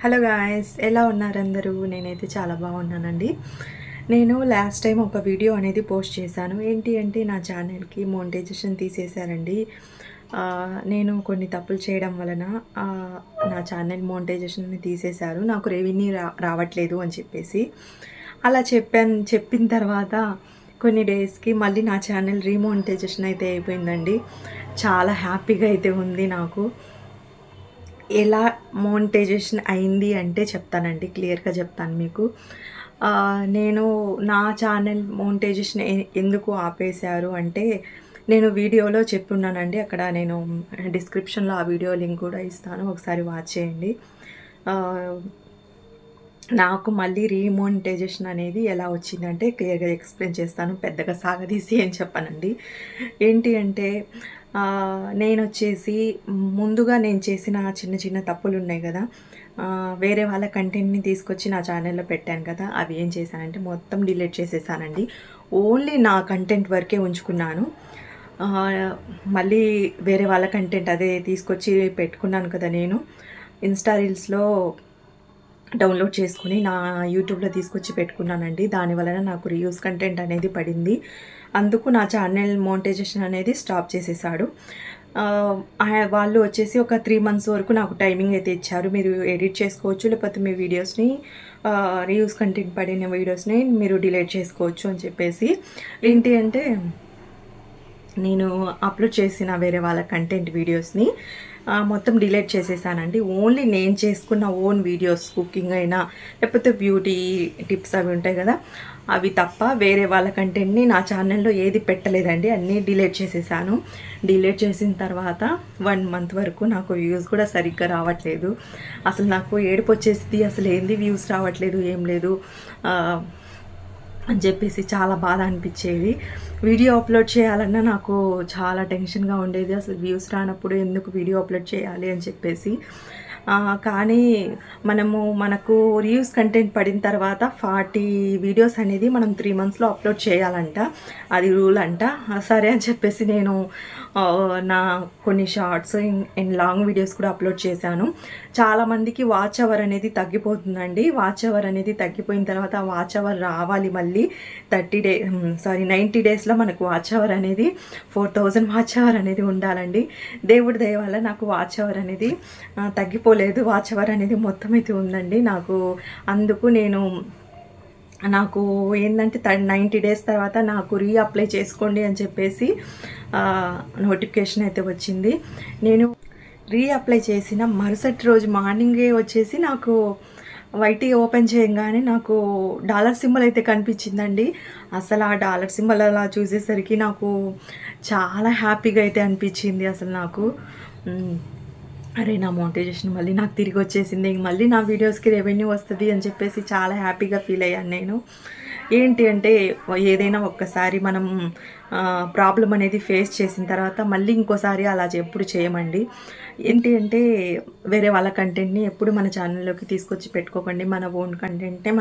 Hello guys, ఎలా ఉన్నారు అందరూ? నేనైతే చాలా బాగున్నానండి. నేను లాస్ట్ టైం ఒక వీడియో అనేది పోస్ట్ చేశాను. ఏంటి అంటే నా ఛానల్కి మోనిటైజేషన్ తీసేశారండి. నేను కొన్ని తప్పులు చేయడం వలన నా ఛానల్ మోనిటైజేషన్ని తీసేశారు. నాకు రెవెన్యూ రావట్లేదు అని చెప్పేసి అలా చెప్పిన తర్వాత కొన్ని డేస్కి మళ్ళీ నా ఛానల్ రీమోనిటైజేషన్ అయితే అయిపోయిందండి. చాలా హ్యాపీగా అయితే ఉంది నాకు. ఎలా మోనిటైజేషన్ అయింది అంటే చెప్తానండి, క్లియర్గా చెప్తాను మీకు. నేను నా ఛానల్ మోనిటైజేషన్ ఎందుకు ఆపేశారు అంటే, నేను వీడియోలో చెప్పున్నానండి. అక్కడ నేను డిస్క్రిప్షన్లో ఆ వీడియో లింక్ కూడా ఇస్తాను, ఒకసారి వాచ్ చేయండి. నాకు మళ్ళీ రీమోనిటైజేషన్ అనేది ఎలా వచ్చిందంటే క్లియర్గా ఎక్స్ప్లెయిన్ చేస్తాను. పెద్దగా సాగదీసి ఏం చెప్పానండి. ఏంటి అంటే నేను వచ్చేసి ముందుగా నేను చేసిన చిన్న చిన్న తప్పులు ఉన్నాయి కదా, వేరే వాళ్ళ కంటెంట్ని తీసుకొచ్చి నా ఛానల్లో పెట్టాను కదా, అవి ఏం చేశానంటే మొత్తం డిలీట్ చేసేసానండి. ఓన్లీ నా కంటెంట్ వరకే ఉంచుకున్నాను. మళ్ళీ వేరే వాళ్ళ కంటెంట్ అదే తీసుకొచ్చి పెట్టుకున్నాను కదా, నేను ఇన్స్టా రీల్స్లో డౌన్లోడ్ చేసుకుని నా యూట్యూబ్లో తీసుకొచ్చి పెట్టుకున్నానండి. దానివలన నాకు రీయూస్ కంటెంట్ అనేది పడింది. అందుకు నా ఛానల్ మోనిటైజేషన్ అనేది స్టాప్ చేసేసాడు. వాళ్ళు వచ్చేసి ఒక 3 months వరకు నాకు టైమింగ్ అయితే ఇచ్చారు. మీరు ఎడిట్ చేసుకోవచ్చు, లేకపోతే మీ వీడియోస్ని రీయూస్ కంటెంట్ పడిన వీడియోస్ని మీరు డిలీట్ చేసుకోవచ్చు అని చెప్పేసి. ఏంటి అంటే నేను అప్లోడ్ చేసిన వేరే వాళ్ళ కంటెంట్ వీడియోస్ని మొత్తం డిలీట్ చేసేసానండి. ఓన్లీ నేను చేసుకున్న ఓన్ వీడియోస్, కుకింగ్ అయినా లేకపోతే బ్యూటీ టిప్స్ అవి ఉంటాయి కదా, అవి తప్ప వేరే వాళ్ళ కంటెంట్ని నా ఛానల్లో ఏది పెట్టలేదండి. అన్నీ డిలీట్ చేసేసాను. డిలీట్ చేసిన తర్వాత 1 month వరకు నాకు వ్యూస్ కూడా సరిగ్గా రావట్లేదు. అసలు నాకు ఏడుపు వచ్చేసింది. అసలు ఏంది వ్యూస్ రావట్లేదు, ఏం లేదు అని చెప్పేసి చాలా బాధ అనిపించేది. వీడియో అప్లోడ్ చేయాలన్నా నాకు చాలా టెన్షన్గా ఉండేది. అసలు వ్యూస్ రానప్పుడు ఎందుకు వీడియో అప్లోడ్ చేయాలి అని చెప్పేసి. కానీ మనకు రీయూస్ కంటెంట్ పడిన తర్వాత 40 వీడియోస్ అనేది మనం 3 monthsలో అప్లోడ్ చేయాలంట, అది రూల్ అంట. సరే అని చెప్పేసి నేను నా కొన్ని షార్ట్స్ అండ్ లాంగ్ వీడియోస్ కూడా అప్లోడ్ చేశాను. చాలామందికి వాచ్ అవర్ అనేది తగ్గిపోతుందండి. వాచ్ అవర్ అనేది తగ్గిపోయిన తర్వాత ఆ వాచ్ అవర్ రావాలి మళ్ళీ 90 డేస్లో మనకు వాచ్ అవర్ అనేది 4000 వాచ్ అవర్ అనేది ఉండాలండి. దేవుడి దయ వల్ల నాకు వాచ్ అవర్ అనేది తగ్గిపోలేదు. వాచ్ అవర్ అనేది మొత్తం అయితే ఉందండి నాకు. అందుకు నాకు ఏంటంటే 90 days తర్వాత నాకు అప్లై చేసుకోండి అని చెప్పేసి నోటిఫికేషన్ అయితే వచ్చింది. నేను అప్లై చేసిన మరుసటి రోజు మార్నింగే వచ్చేసి నాకు వైటీ ఓపెన్ చేయగానే నాకు డాలర్ సింబల్ అయితే కనిపించిందండి. అసలు ఆ డాలర్ సింబల్ అలా చూసేసరికి నాకు చాలా హ్యాపీగా అయితే అనిపించింది. అసలు నాకు అరే, నా మోనిటైజేషన్ మళ్ళీ నాకు తిరిగి వచ్చేసింది, మళ్ళీ నా వీడియోస్కి రెవెన్యూ వస్తుంది అని చెప్పేసి చాలా హ్యాపీగా ఫీల్ అయ్యాను నేను. ఏంటి అంటే ఏదైనా ఒక్కసారి మనం ప్రాబ్లం అనేది ఫేస్ చేసిన తర్వాత మళ్ళీ ఇంకోసారి అలా ఎప్పుడు చేయమండి. ఏంటి అంటే వేరే వాళ్ళ కంటెంట్ని ఎప్పుడు మన ఛానల్లోకి తీసుకొచ్చి పెట్టుకోకండి. మన ఓన్ కంటెంట్నే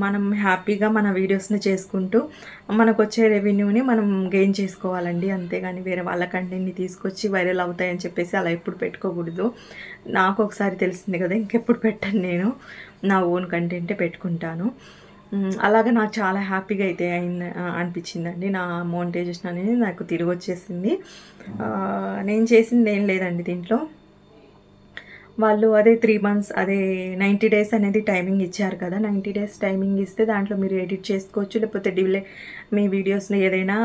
మనం హ్యాపీగా మన వీడియోస్ని చేసుకుంటూ మనకు వచ్చే రెవెన్యూని మనం గెయిన్ చేసుకోవాలండి. అంతేగాని వేరే వాళ్ళ కంటెంట్ని తీసుకొచ్చి వైరల్ అవుతాయని చెప్పేసి అలా ఎప్పుడు పెట్టుకోకూడదు. నాకు ఒకసారి తెలిసింది కదా, ఇంకెప్పుడు పెట్టను. నేను నా ఓన్ కంటెంటే పెట్టుకుంటాను. అలాగే నాకు చాలా హ్యాపీగా అయితే అనిపించిందండి. నా మోనిటైజేషన్ అనేది నాకు తిరిగి వచ్చేసింది. నేను చేసింది ఏం లేదండి దీంట్లో. వాళ్ళు అదే 3 months, అదే 90 days అనేది టైమింగ్ ఇచ్చారు కదా, 90 days టైమింగ్ ఇస్తే దాంట్లో మీరు ఎడిట్ చేసుకోవచ్చు, లేకపోతే మీ వీడియోస్ని ఏదైనా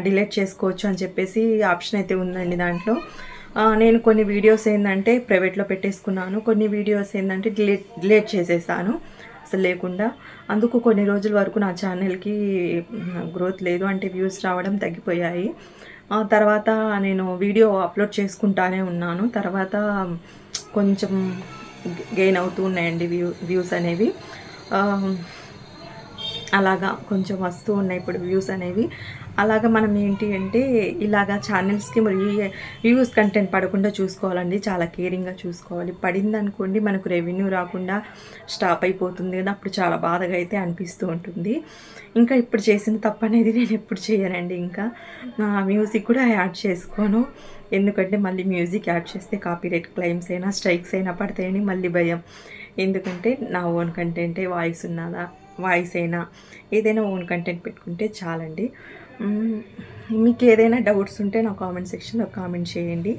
డిలీట్ చేసుకోవచ్చు అని చెప్పేసి ఆప్షన్ అయితే ఉందండి దాంట్లో. నేను కొన్ని వీడియోస్ ఏంటంటే ప్రైవేట్లో పెట్టేసుకున్నాను, కొన్ని వీడియోస్ ఏంటంటే డిలీట్ చేసేసాను అసలు లేకుండా. అందుకు కొన్ని రోజుల వరకు నా ఛానల్కి గ్రోత్ లేదు, అంటే వ్యూస్ రావడం తగ్గిపోయాయి. తర్వాత నేను వీడియో అప్లోడ్ చేసుకుంటానే ఉన్నాను. తర్వాత కొంచెం గెయిన్ అవుతూ ఉన్నాయండి వ్యూస్ అనేవి. అలాగా కొంచెం వస్తూ ఉన్నాయి ఇప్పుడు వ్యూస్ అనేవి. అలాగా మనం ఏంటి అంటే ఇలాగా ఛానల్స్‌కి మరి వ్యూస్ కంటెంట్ పడకుండా చూసుకోవాలండి. చాలా కేరింగ్‌గా చూసుకోవాలి. పడిందనుకోండి మనకు రెవెన్యూ రాకుండా స్టాప్ అయిపోతుంది కదా! అప్పుడు చాలా బాధగా అయితే అనిపిస్తూ ఉంటుంది. ఇంకా ఇప్పుడు చేసిన తప్పనేది నేను ఎప్పుడు చేయనండి ఇంకా. మ్యూజిక్ కూడా యాడ్ చేసుకోను. ఎందుకంటే మళ్ళీ మ్యూజిక్ యాడ్ చేస్తే కాపీరైట్ క్లెయిమ్స్ అయినా, స్ట్రైక్స్ అయినా పడతాయని మళ్ళీ భయం. ఎందుకంటే నా ఓన్ కంటెంటే వాయిస్ ఉన్నదా, వాయిస్ అయినా ఏదైనా ఓన్ కంటెంట్ పెట్టుకుంటే చాలండి. మీకు ఏదైనా డౌట్స్ ఉంటే నా కామెంట్ సెక్షన్‌లో కామెంట్ చేయండి.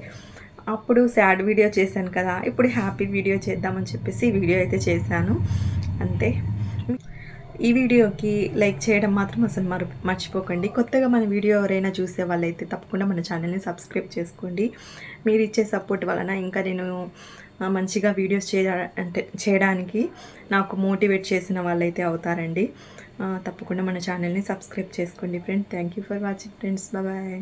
అప్పుడు సాడ్ వీడియో చేశాను కదా! ఇప్పుడు హ్యాపీ వీడియో చేద్దామని చెప్పేసి వీడియో అయితే చేశాను. అంతే. ఈ వీడియోకి లైక్ చేయడం మాత్రం అసలు మర్చిపోకండి. కొత్తగా మన వీడియో ఎవరైనా చూసే వాళ్ళైతే తప్పకుండా మన ఛానల్‌ని సబ్స్క్రైబ్ చేసుకోండి. మీరిచ్చే సపోర్ట్ వలన ఇంకా నేను మంచిగా వీడియోస్ చేయడానికి నాకు మోటివేట్ చేసిన వాళ్ళైతే అవుతారండి. తప్పకుండా మన ఛానల్‌ని సబ్స్క్రైబ్ చేసుకోండి friends. Thank you for watching friends. Bye.